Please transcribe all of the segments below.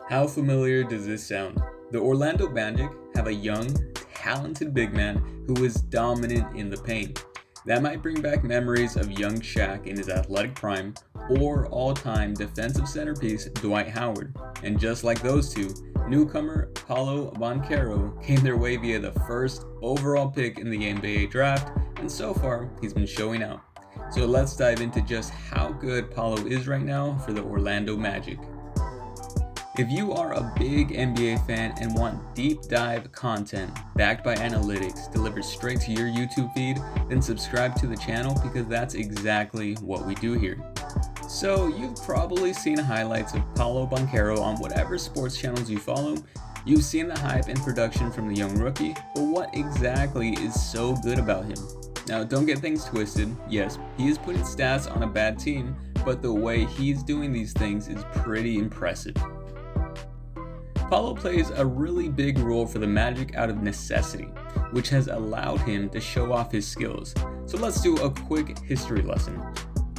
How familiar does this sound? The Orlando Magic have a young, talented big man who is dominant in the paint. That might bring back memories of young Shaq in his athletic prime or all-time defensive centerpiece Dwight Howard. And just like those two, newcomer Paolo Banchero came their way via the first overall pick in the NBA draft, and so far he's been showing out. So let's dive into just how good Paolo is right now for the Orlando Magic. If you are a big NBA fan and want deep dive content backed by analytics delivered straight to your YouTube feed, then subscribe to the channel because that's exactly what we do here. So you've probably seen highlights of Paolo Banchero on whatever sports channels you follow. You've seen the hype and production from the young rookie, but what exactly is so good about him? Now don't get things twisted, yes, he is putting stats on a bad team, but the way he's doing these things is pretty impressive. Paolo plays a really big role for the Magic out of necessity, which has allowed him to show off his skills. So let's do a quick history lesson.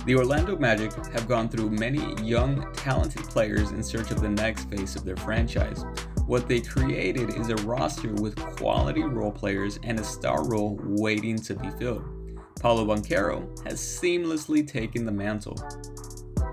The Orlando Magic have gone through many young, talented players in search of the next face of their franchise. What they created is a roster with quality role players and a star role waiting to be filled. Paolo Banchero has seamlessly taken the mantle.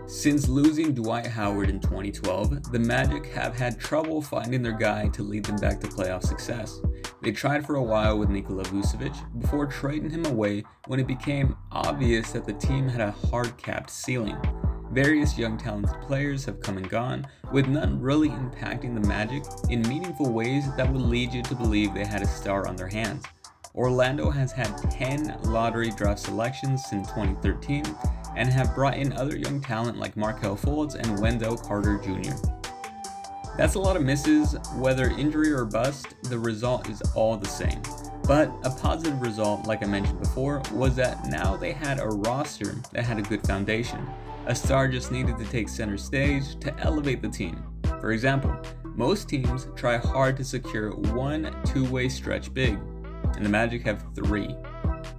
Since losing Dwight Howard in 2012, the Magic have had trouble finding their guy to lead them back to playoff success. They tried for a while with Nikola Vucevic before trading him away when it became obvious that the team had a hard-capped ceiling. Various young talented players have come and gone, with none really impacting the Magic in meaningful ways that would lead you to believe they had a star on their hands. Orlando has had 10 lottery draft selections since 2013 and have brought in other young talent like Markelle Fultz and Wendell Carter Jr. That's a lot of misses. Whether injury or bust, the result is all the same. But a positive result, like I mentioned before, was that now they had a roster that had a good foundation. A star just needed to take center stage to elevate the team. For example, most teams try hard to secure one two-way stretch big, and the Magic have three.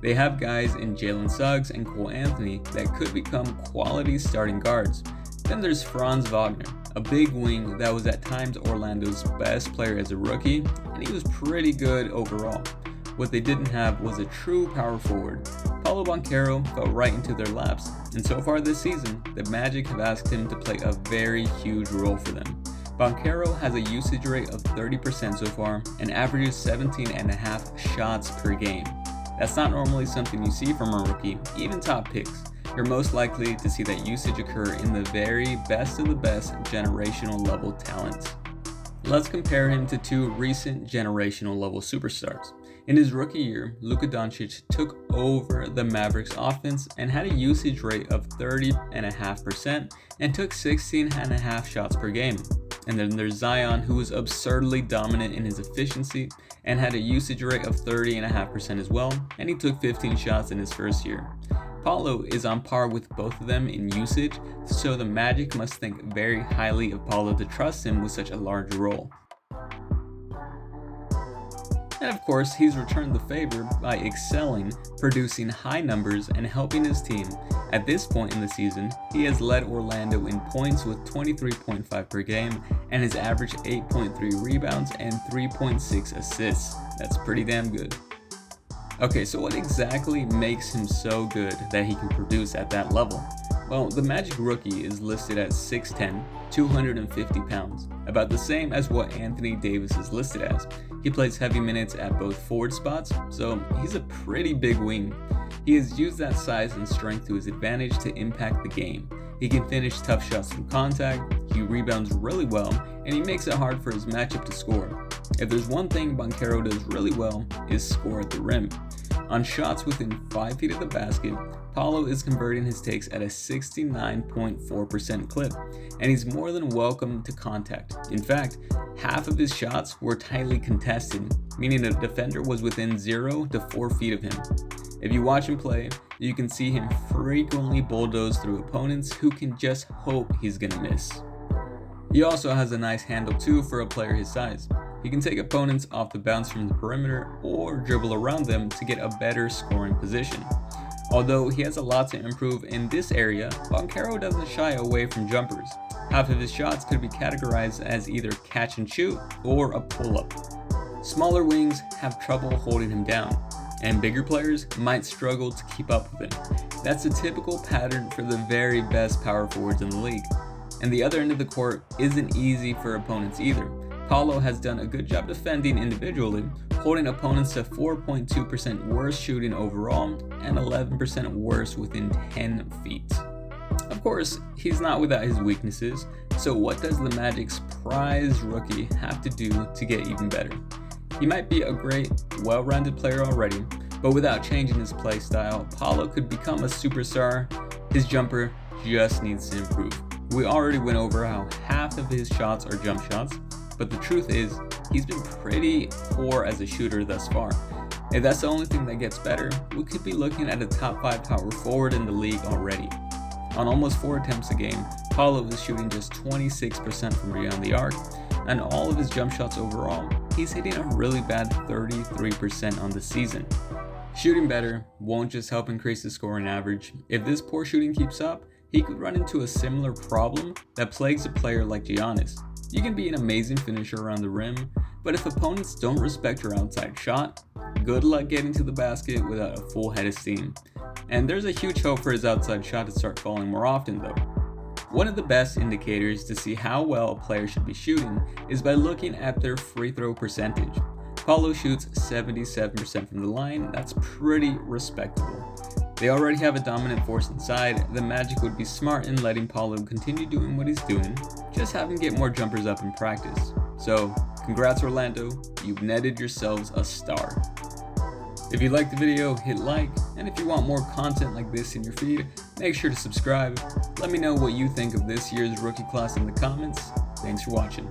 They have guys in Jalen Suggs and Cole Anthony that could become quality starting guards. Then there's Franz Wagner, a big wing that was at times Orlando's best player as a rookie, and he was pretty good overall. What they didn't have was a true power forward. Paolo Banchero fell right into their laps, and so far this season, the Magic have asked him to play a very huge role for them. Banchero has a usage rate of 30% so far and averages 17.5 shots per game. That's not normally something you see from a rookie, even top picks. You're most likely to see that usage occur in the very best of the best generational level talents. Let's compare him to two recent generational level superstars. In his rookie year, Luka Doncic took over the Mavericks offense and had a usage rate of 30.5% and took 16.5 shots per game. And then there's Zion, who was absurdly dominant in his efficiency and had a usage rate of 30.5% as well, and he took 15 shots in his first year. Paolo is on par with both of them in usage, so the Magic must think very highly of Paolo to trust him with such a large role. And of course, he's returned the favor by excelling, producing high numbers, and helping his team. At this point in the season, he has led Orlando in points with 23.5 per game and has averaged 8.3 rebounds and 3.6 assists. That's pretty damn good. Okay, so what exactly makes him so good that he can produce at that level? Well, the Magic rookie is listed at 6'10", 250 pounds, about the same as what Anthony Davis is listed as. He plays heavy minutes at both forward spots, so he's a pretty big wing. He has used that size and strength to his advantage to impact the game. He can finish tough shots through contact, he rebounds really well, and he makes it hard for his matchup to score. If there's one thing Banchero does really well, is score at the rim. On shots within 5 feet of the basket, Paolo is converting his takes at a 69.4% clip, and he's more than welcome to contact. In fact, half of his shots were tightly contested, meaning a defender was within 0 to 4 feet of him. If you watch him play, you can see him frequently bulldoze through opponents who can just hope he's gonna miss. He also has a nice handle too for a player his size. He can take opponents off the bounce from the perimeter or dribble around them to get a better scoring position. Although he has a lot to improve in this area, Banchero doesn't shy away from jumpers. Half of his shots could be categorized as either catch and shoot or a pull-up. Smaller wings have trouble holding him down, and bigger players might struggle to keep up with him. That's a typical pattern for the very best power forwards in the league. And the other end of the court isn't easy for opponents either. Paolo has done a good job defending individually, holding opponents to 4.2% worse shooting overall and 11% worse within 10 feet. Of course, he's not without his weaknesses, so what does the Magic's prize rookie have to do to get even better? He might be a great, well-rounded player already, but without changing his play style, Paolo could become a superstar. His jumper just needs to improve. We already went over how half of his shots are jump shots, but the truth is, he's been pretty poor as a shooter thus far. If that's the only thing that gets better, we could be looking at a top 5 power forward in the league already. On almost 4 attempts a game, Paolo is shooting just 26% from beyond the arc, and all of his jump shots overall, he's hitting a really bad 33% on the season. Shooting better won't just help increase the scoring average. If this poor shooting keeps up, he could run into a similar problem that plagues a player like Giannis. You can be an amazing finisher around the rim, but if opponents don't respect your outside shot, good luck getting to the basket without a full head of steam. And there's a huge hope for his outside shot to start falling more often though. One of the best indicators to see how well a player should be shooting is by looking at their free throw percentage. Paolo shoots 77% from the line, that's pretty respectable. They already have a dominant force inside. The Magic would be smart in letting Paolo continue doing what he's doing, just have him get more jumpers up in practice. So, congrats Orlando, you've netted yourselves a star. If you liked the video, hit like, and if you want more content like this in your feed, make sure to subscribe. Let me know what you think of this year's rookie class in the comments. Thanks for watching.